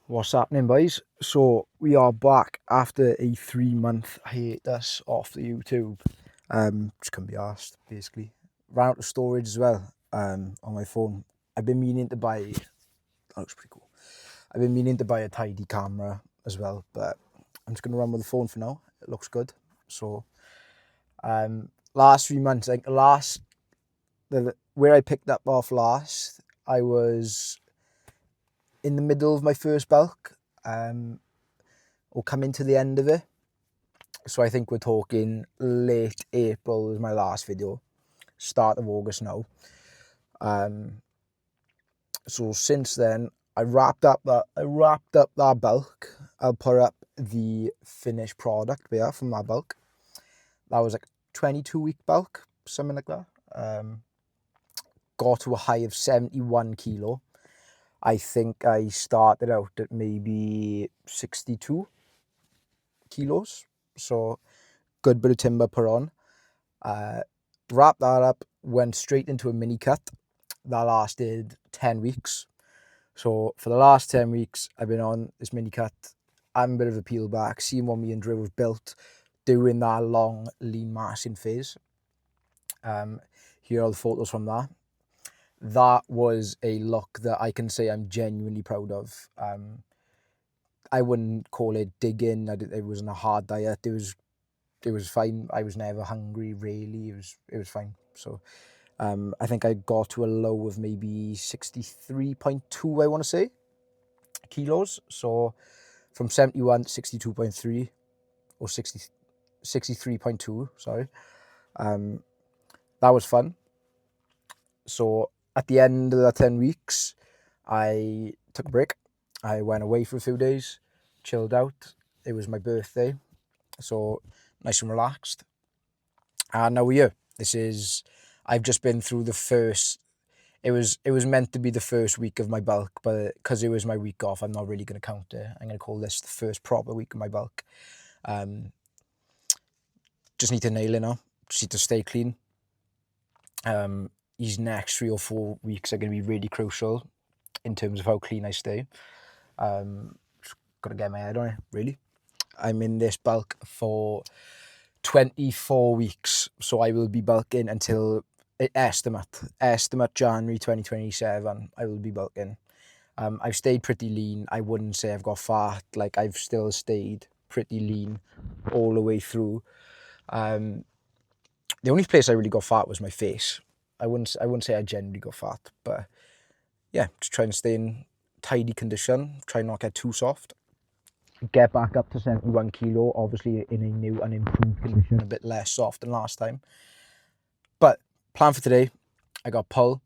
What's happening, boys? So we are back after a 3-month hiatus off the YouTube. Just couldn't be arsed, basically. Ran out of storage as well on my phone. I've been meaning to buy, that looks pretty cool. I've been meaning to buy a tidy camera as well, but I'm just going to run with the phone for now. It looks good. So last 3 months, I think where I picked up off last, I was in the middle of my first bulk, or coming to the end of it. So I think we're talking late April was my last video, start of August now. So since then, I wrapped up that bulk. I'll put up the finished product there from that bulk. That was like 22-week bulk, something like that. Got to a high of 71 kilo. I think I started out at maybe 62 kilos. So good bit of timber put on. Wrapped that up, went straight into a mini cut. That lasted 10 weeks. So for the last 10 weeks, I've been on this mini cut. I'm a bit of a peel back, seeing what me and Drew have built, doing that long lean massing phase. Here are the photos from that. That was a look that I can say I'm genuinely proud of. I wouldn't call it digging. It wasn't a hard diet. It was fine. I was never hungry, really. It was fine. So I think I got to a low of maybe 63.2, I want to say, kilos. So from 71 to 62.3, or 63.2, sorry. That was fun. So at the end of that 10 weeks, I took a break. I went away for a few days, chilled out. It was my birthday, so nice and relaxed. And now we're here. I've just been through the first, it was meant to be the first week of my bulk, but because it was my week off, I'm not really going to count it. I'm going to call this the first proper week of my bulk. Just need to nail it now. Just need to stay clean. These next 3 or 4 weeks are going to be really crucial in terms of how clean I stay. Just got to get my head on it, really. I'm in this bulk for 24 weeks, so I will be bulking until estimate January 2027. I will be bulking. I've stayed pretty lean. I wouldn't say I've got fat. Like, I've still stayed pretty lean all the way through. The only place I really got fat was my face. I wouldn't say I genuinely got fat, but yeah, just trying to stay in tidy condition, try not get too soft. Get back up to 71 kilo, obviously in a new and improved condition, a bit less soft than last time. But plan for today, I got pull.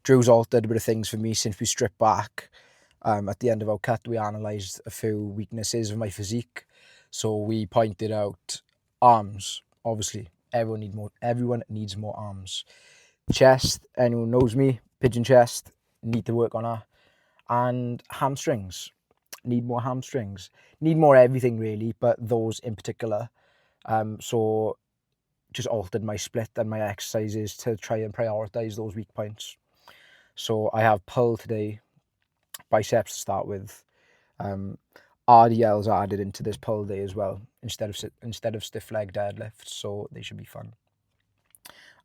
Drew's altered a bit of things for me since we stripped back. At the end of our cut, we analysed a few weaknesses of my physique. So we pointed out arms, obviously. Everyone needs more arms. Chest, anyone knows me, pigeon chest, need to work on that. And hamstrings, need more hamstrings. Need more everything really, but those in particular. So just altered my split and my exercises to try and prioritise those weak points. So I have pull today, biceps to start with. RDLs are added into this pull day as well, instead of stiff leg deadlifts, so they should be fun.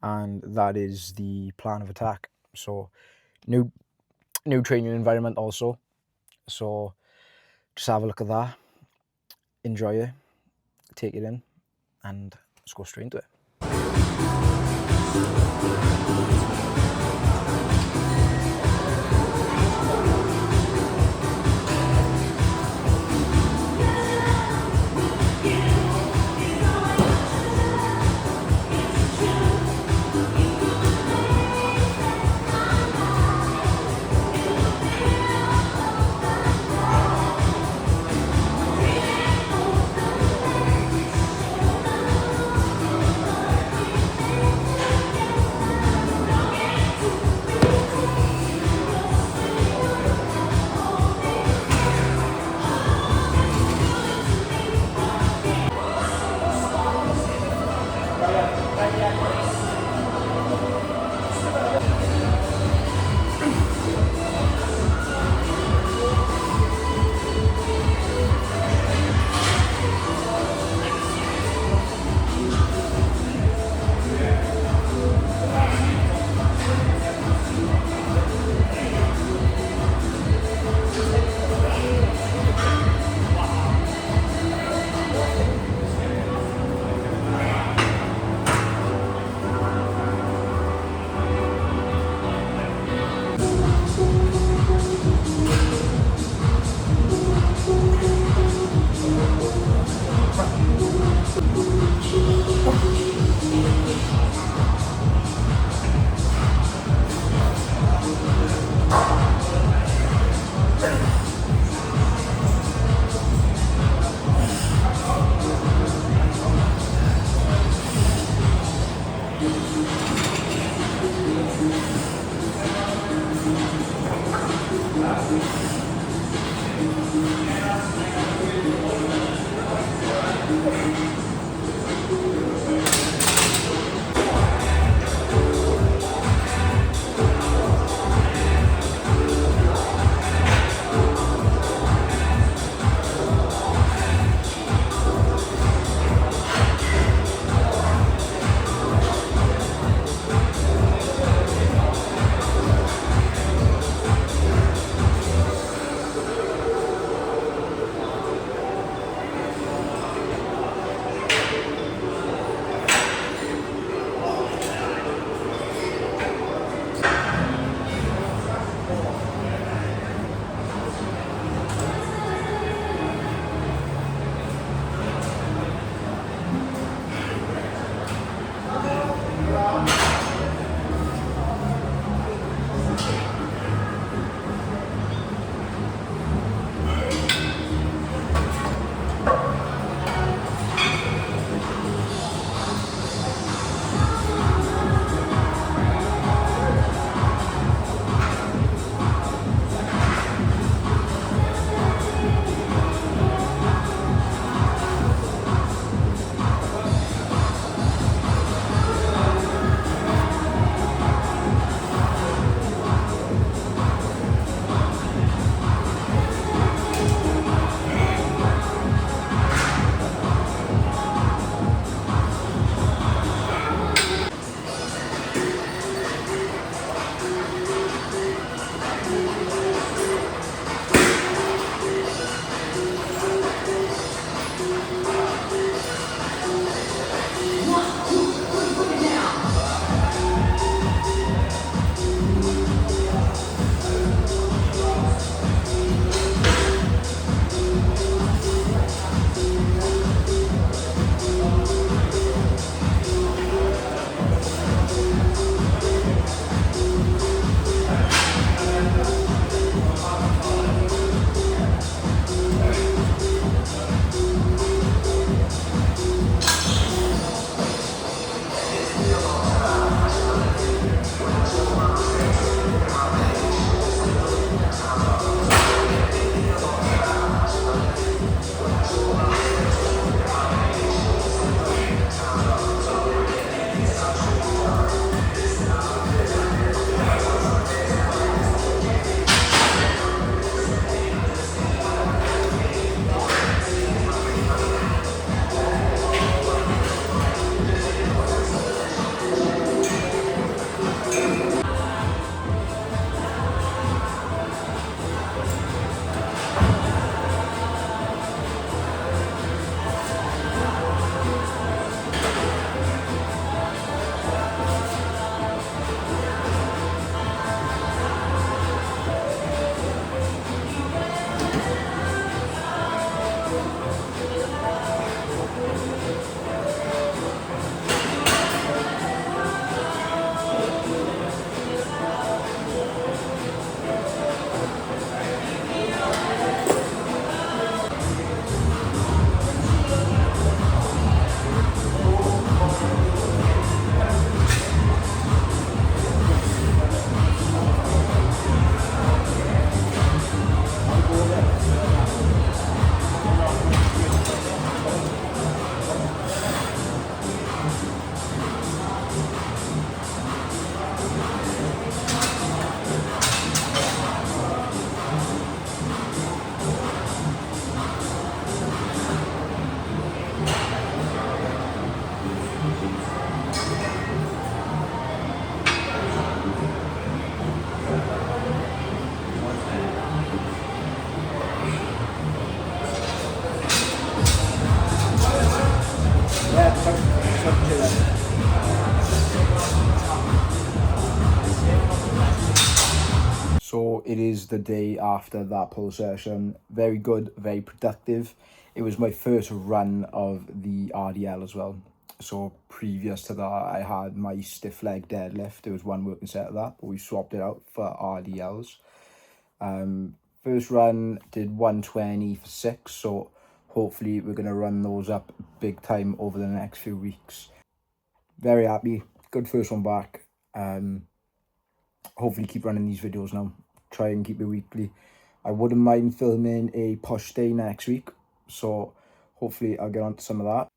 And that is the plan of attack. So new training environment also. So just have a look at that, enjoy it, take it in, and let's go straight into it. it is the day after that pull session. Very good, very productive. It was my first run of the RDL as well. So previous to that, I had my stiff leg deadlift. There was one working set of that, but we swapped it out for RDLs. First run did 120 for 6, so hopefully we're going to run those up big time over the next few weeks. Very happy. Good first one back. Hopefully keep running these videos now. Try and keep it weekly. I wouldn't mind filming a push day next week, so hopefully I'll get onto some of that.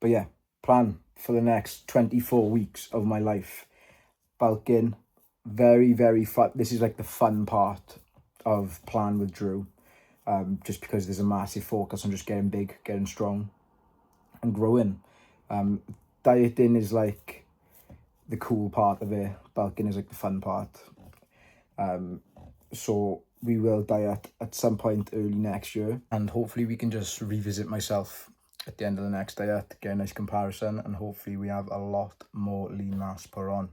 But yeah, plan for the next 24 weeks of my life. Bulking, very, very fun. This is like the fun part of Plan with Drew. Just because there's a massive focus on just getting big, getting strong and growing. Dieting is like the cool part of it. Bulking is like the fun part. So we will diet at some point early next year, and hopefully we can just revisit myself at the end of the next diet, get a nice comparison, and hopefully we have a lot more lean mass per on.